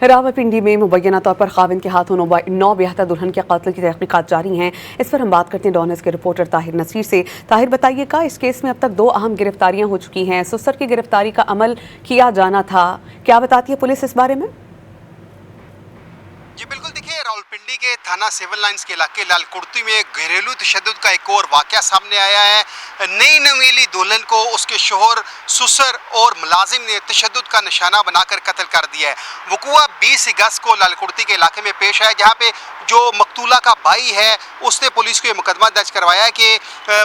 रावलपिंडी में मुबैना तौर पर खाविन के हाथों नौ ब्याहता दुल्हन के कत्ल की तहकीकात जारी हैं। इस पर हम बात करते हैं डॉन न्यूज़ के रिपोर्टर ताहिर नसीर से। ताहिर, बताइएगा, इस केस में अब तक 2 अहम गिरफ्तारियां हो चुकी हैं। सुसर की गिरफ्तारी का अमल किया जाना था, क्या बताती है पुलिस इस बारे में? जी बिल्कुल, देखिए, रावलपिंडी के थाना सिविल लाइंस के इलाके लालकुर्ती में घरेलू तशद्दुद का एक और वाकया सामने आया है। नई नवेली दुल्हन को उसके शोहर, सुसर और मुलाजिम ने तशद्दुद का निशाना बनाकर कत्ल कर दिया है। वक़ुआ 20 अगस्त को लालकुर्ती के इलाके में पेश आया, जहाँ पे जो मकतूला का भाई है उसने पुलिस को ये मुकदमा दर्ज करवाया कि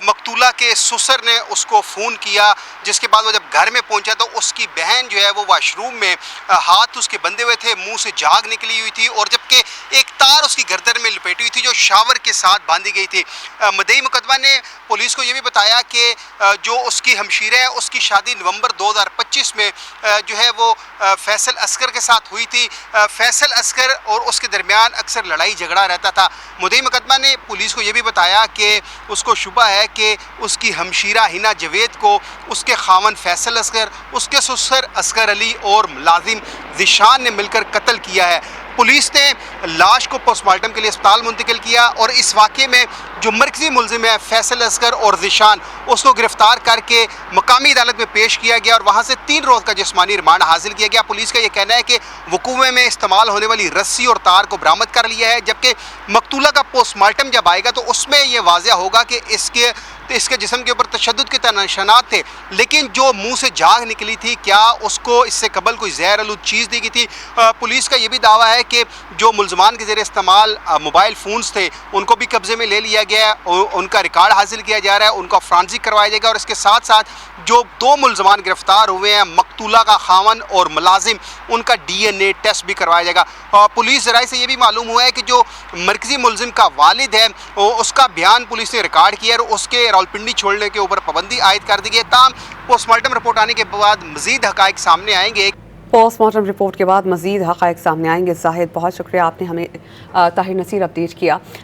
मकतूला के सुसर ने उसको फ़ोन किया, जिसके बाद वो जब घर में पहुंचा तो उसकी बहन जो है वो वाशरूम में हाथ उसके बंधे हुए थे, मुंह से झाग निकली हुई थी और जबकि एक तार उसकी गर्दन में लपेटी हुई थी जो शावर के साथ बांधी गई थी। मदई मुकदमा ने पुलिस को ये भी बताया कि जो उसकी हमशीरा है उसकी शादी नवंबर 2025 में जो है वो फैसल असगर के साथ हुई थी। फैसल असगर और उसके दरमियान अक्सर लड़ाई झगड़ा रहता था। मदई मुकदमा ने पुलिस को ये भी बताया कि उसको शुबा है कि उसकी हमशीरा हिना जवेद को उसके खावन फैसल असगर, उसके ससुर असगर अली और मुलाजिम ज़िशान ने मिलकर कत्ल किया है। पुलिस ने लाश को पोस्टमार्टम के लिए अस्पताल मुंतकिल किया और इस वाक़े में जो मरकज़ी मुलजिम है फैसल असगर और ज़िशान, उसको गिरफ्तार करके मकामी अदालत में पेश किया गया और वहाँ से 3 रोज़ का जिस्मानी रिमांड हासिल किया गया। पुलिस का ये कहना है कि वक़ूए में इस्तेमाल होने वाली रस्सी और तार को बरामद कर लिया है, जबकि मकतूला का पोस्टमार्टम जब आएगा तो उसमें ये वाज़ह होगा कि इसके जिस्म के ऊपर तशद्दुद के निशानात थे, लेकिन जो मुंह से झाग निकली थी, क्या उसको इससे कबल कोई जहर आलूद चीज़ दी गई थी। पुलिस का ये भी दावा है कि जो मुलजमान के ज़रिए इस्तेमाल मोबाइल फ़ोन्स थे उनको भी कब्ज़े में ले लिया गया है, उनका रिकॉर्ड हासिल किया जा रहा है, उनका फ्रांसिक करवाया जाएगा और इसके साथ साथ जो 2 मुलजमान गिरफ्तार हुए हैं, मकतूला का खावन और मुलाजिम, उनका DNA टेस्ट भी करवाया जाएगा। पुलिस ज़राए से ये भी मालूम हुआ है कि जो मरकज़ी मुलजिम का वालिद है उसका बयान पुलिस ने रिकॉर्ड किया और उसके रावलपिंडी छोड़ने के ऊपर पाबंदी आयद कर दी गई। ताहम पोस्टमार्टम रिपोर्ट आने के बाद मज़ीद हक़ाइक़ सामने आएंगे। पोस्टमार्टम रिपोर्ट के बाद मज़ीद हक़ाइक़ सामने आएंगे। जाहिद, बहुत शुक्रिया, आपने हमें ताहिर नसीर अपडेट किया।